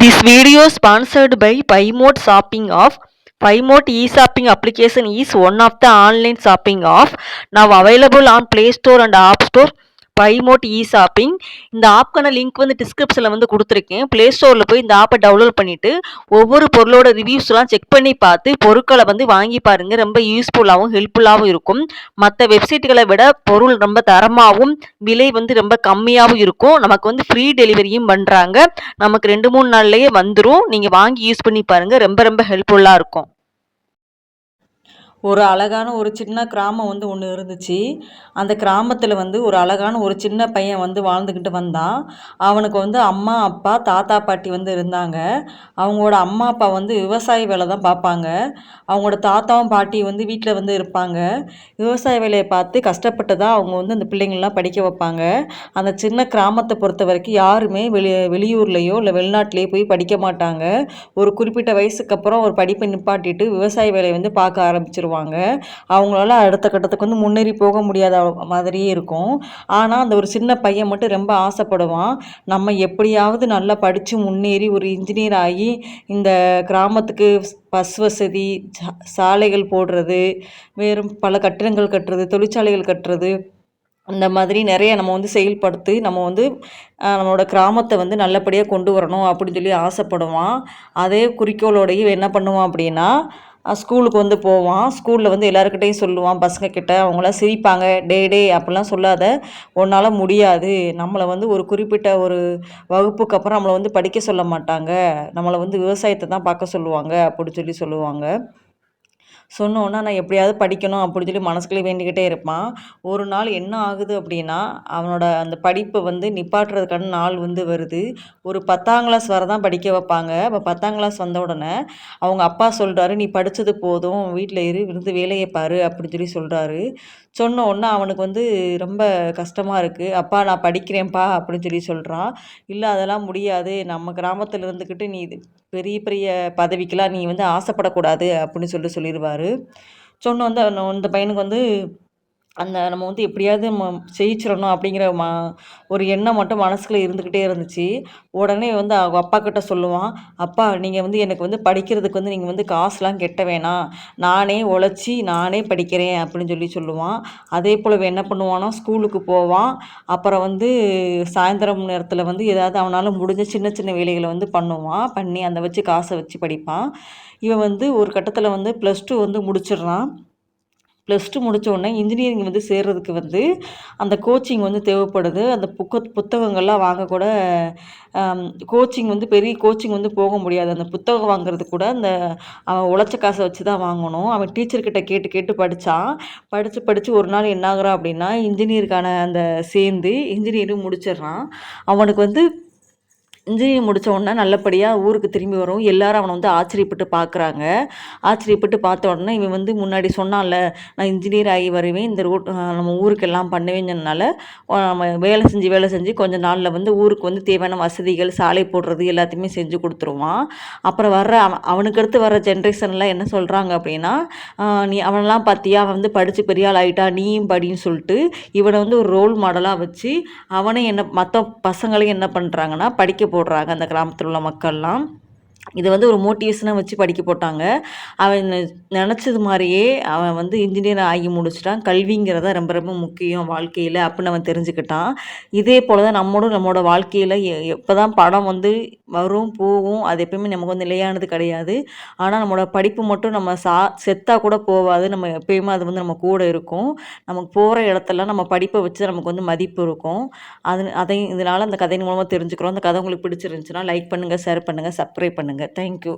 This video is sponsored by PayMode Shopping of PayMode e-shopping application is one of the online shopping app now available on Play Store and App Store. PayMode e-shopping இந்த ஆப்க்கான link வந்து டிஸ்கிரிப்ஷனில் வந்து கொடுத்துருக்கேன். Play ஸ்டோரில் போய் இந்த ஆப்பை download பண்ணிவிட்டு ஒவ்வொரு பொருளோட ரிவ்யூஸ்லாம் செக் பண்ணி பார்த்து பொருட்களை வந்து வாங்கி பாருங்கள். ரொம்ப யூஸ்ஃபுல்லாகவும் ஹெல்ப்ஃபுல்லாகவும் இருக்கும். மற்ற வெப்சைட்டுகளை விட பொருள் ரொம்ப தரமாகவும் விலை வந்து ரொம்ப கம்மியாகவும் இருக்கும். நமக்கு வந்து ஃப்ரீ டெலிவரியும் பண்ணுறாங்க. நமக்கு 2-3 நாள்லயே வந்துரும். நீங்க வாங்கி யூஸ் பண்ணி பாருங்க. ரொம்ப ரொம்ப ஹெல்ப்ஃபுல்லா இருக்கும். ஒரு அழகான ஒரு சின்ன கிராமம் வந்து ஒன்று இருந்துச்சு. அந்த கிராமத்தில் வந்து ஒரு அழகான ஒரு சின்ன பையன் வந்து வாழ்ந்துக்கிட்டு வந்தான். அவனுக்கு வந்து அம்மா, அப்பா, தாத்தா, பாட்டி வந்து இருந்தாங்க. அவங்களோட அம்மா, அப்பா வந்து விவசாய வேலை தான் பார்ப்பாங்க. அவங்களோட தாத்தாவும் பாட்டியும் வந்து வீட்டில் வந்து இருப்பாங்க. விவசாய வேலையை பார்த்து கஷ்டப்பட்டு தான் அவங்க வந்து அந்த பிள்ளைங்கள்லாம் படிக்க வைப்பாங்க. அந்த சின்ன கிராமத்தை பொறுத்த வரைக்கும் யாருமே வெளியூர்லேயோ இல்லை வெளிநாட்டிலேயோ போய் படிக்க மாட்டாங்க. ஒரு குறிப்பிட்ட வயசுக்கு அப்புறம் ஒரு படிப்பை நிப்பாட்டிட்டு விவசாய வேலையை வந்து பார்க்க ஆரம்பிச்சிருவாங்க. அவங்களால அடுத்த கட்டத்துக்கு வந்து முன்னேறி போக முடியாத மாதிரியே இருக்கும். ஆனால் அந்த ஒரு சின்ன பையன் மட்டும் ரொம்ப ஆசைப்படுவான். நம்ம எப்படியாவது நல்லா படித்து முன்னேறி ஒரு இன்ஜினியர் ஆகி இந்த கிராமத்துக்கு பஸ் வசதி, சாலைகள் போடுறது, வேறு பல கட்டிடங்கள் கட்டுறது, தொழிற்சாலைகள் கட்டுறது, அந்த மாதிரி நிறைய நம்ம வந்து செயல்படுத்தி நம்ம வந்து நம்மளோட கிராமத்தை வந்து நல்லபடியாக கொண்டு வரணும் அப்படின்னு சொல்லி ஆசைப்படுவான். அதே குறிக்கோளோடையும் என்ன பண்ணுவான் அப்படின்னா, ஸ்கூலுக்கு வந்து போவான். ஸ்கூலில் வந்து எல்லாருக்கிட்டையும் சொல்லுவான், பசங்க கிட்ட. அவங்களாம் சிரிப்பாங்க, டே டே அப்படிலாம் சொல்லாத, உன்னால் முடியாது. நம்மளை வந்து ஒரு குறிப்பிட்ட ஒரு வகுப்புக்கு அப்புறம் நம்மளை வந்து படிக்க சொல்ல மாட்டாங்க, நம்மளை வந்து விவசாயத்தை தான் பார்க்க சொல்லுவாங்க அப்படின்னு சொல்லுவாங்க. சொன்னோன்னா நான் எப்படியாவது படிக்கணும் அப்படின்னு சொல்லி மனசுக்குள்ளே வேண்டிக்கிட்டே இருப்பான். ஒரு நாள் என்ன ஆகுது அப்படின்னா, அவனோட அந்த படிப்பை வந்து நிப்பாட்டுறதுக்கான நாள் வந்து வருது. ஒரு 10ஆம் கிளாஸ் வரை தான் படிக்க வைப்பாங்க. அப்போ 10ஆம் கிளாஸ் வந்த உடனே அவங்க அப்பா சொல்கிறாரு, நீ படித்தது போதும், வீட்டில் இருந்து வேலையை பாரு அப்படின்னு சொல்லி சொல்கிறாரு. சொன்ன உடனே அவனுக்கு வந்து ரொம்ப கஷ்டமாக இருக்குது. அப்பா நான் படிக்கிறேன்ப்பா அப்படின்னு சொல்லி சொல்கிறான். இல்லை அதெல்லாம் முடியாது, நம்ம கிராமத்தில் இருந்துக்கிட்டு நீ பெரிய பெரிய பதவிக்கெலாம் நீ வந்து ஆசைப்படக்கூடாது அப்படின்னு சொல்லிடுவார். சொன்ன வந்து அந்த பையனுக்கு வந்து அந்த நம்ம வந்து எப்படியாவது ஜெயிச்சிடணும் அப்படிங்கிற ஒரு எண்ணம் மட்டும் மனசுக்குள்ளே இருந்துக்கிட்டே இருந்துச்சு. உடனே வந்து அவங்க அப்பா கிட்ட சொல்லுவான், அப்பா நீங்கள் வந்து எனக்கு வந்து படிக்கிறதுக்கு வந்து நீங்கள் வந்து காசுலாம் கட்ட வேணாம், நானே உழைச்சி நானே படிக்கிறேன் அப்படின்னு சொல்லுவான். அதே போல் என்ன பண்ணுவான்னா, ஸ்கூலுக்கு போவான். அப்புறம் வந்து சாயந்தரம் நேரத்தில் வந்து ஏதாவது அவனால் முடிஞ்ச சின்ன சின்ன வேலைகளை வந்து பண்ணுவான். பண்ணி அதை வச்சு காசை வச்சு படிப்பான். இவன் வந்து ஒரு கட்டத்தில் வந்து +2 வந்து முடிச்சிடுறான். +2 முடித்த உடனே இன்ஜினியரிங் வந்து சேர்றதுக்கு வந்து அந்த கோச்சிங் வந்து தேவைப்படுது. அந்த புத்தகங்கள்லாம் வாங்கக்கூட கோச்சிங் வந்து பெரிய கோச்சிங் வந்து போக முடியாது. அந்த புத்தகம் வாங்குறது கூட அவன் உழைச்ச காசை வச்சு தான் வாங்கணும். அவன் டீச்சர்கிட்ட கேட்டு கேட்டு படித்தான். படித்து ஒரு நாள் என்ன ஆகுறான் அப்படின்னா, இன்ஜினியருக்கான அந்த சேர்ந்து இன்ஜினியரிங் முடிச்சிடுறான். அவனுக்கு வந்து இன்ஜினியரிங் முடித்த உடனே நல்லபடியாக ஊருக்கு திரும்பி வரும். எல்லாரும் அவனை வந்து ஆச்சரியப்பட்டு பார்க்குறாங்க. ஆச்சரியப்பட்டு பார்த்த உடனே இவன் வந்து முன்னாடி சொன்னான்ல, நான் இன்ஜினியர் ஆகி வருவேன், இந்த நம்ம ஊருக்கெல்லாம் பண்ணுவேன்னு சொன்னனால, நம்ம வேலை செஞ்சு கொஞ்ச நாளில் வந்து ஊருக்கு வந்து தேவையான வசதிகள், சாலை போடுறது எல்லாத்தையுமே செஞ்சு கொடுத்துருவான். அப்புறம் அவனுக்கு அடுத்து வர ஜென்ரேஷன்லாம் என்ன சொல்கிறாங்க அப்படின்னா, நீ அவனெல்லாம் பார்த்தியா, அவன் வந்து படித்து பெரிய ஆள் ஆகிட்டா, நீயும் படின்னு சொல்லிட்டு இவனை வந்து ஒரு ரோல் மாடலாக வச்சு அவனை மற்ற பசங்களையும் என்ன பண்ணுறாங்கன்னா படிக்க போடுறாங்க அந்த கிராமத்தில் உள்ள மக்கள்லாம். இது வந்து ஒரு மோட்டிவேஷனாக வச்சு படிக்க போட்டாங்க. அவன் நினச்சது மாதிரியே அவன் வந்து இன்ஜினியர் ஆகி முடிச்சிட்டான். கல்விங்கிறத ரொம்ப ரொம்ப முக்கியம் வாழ்க்கையில் அப்படின்னு அவன் தெரிஞ்சுக்கிட்டான். இதே போல் தான் நம்மளோட வாழ்க்கையில் எப்போ தான் பணம் வந்து வரும் போகும், அது எப்பயுமே நமக்கு வந்து நிலையானது கிடையாது. ஆனால் நம்மளோட படிப்பு மட்டும் நம்ம செத்தா கூட போகாது. நம்ம எப்பயுமே அது வந்து நம்ம கூட இருக்கும். நமக்கு போகிற இடத்துல நம்ம படிப்பை வச்சு நமக்கு வந்து மதிப்பு இருக்கும். இதனால் அந்த கதையின் மூலமாக தெரிஞ்சுக்கிறோம். அந்த கதை உங்களுக்கு பிடிச்சிருந்துச்சுன்னா லைக் பண்ணுங்கள், ஷேர் பண்ணுங்கள், சப்ஸ்கிரைப் பண்ணுங்கள். Thank you.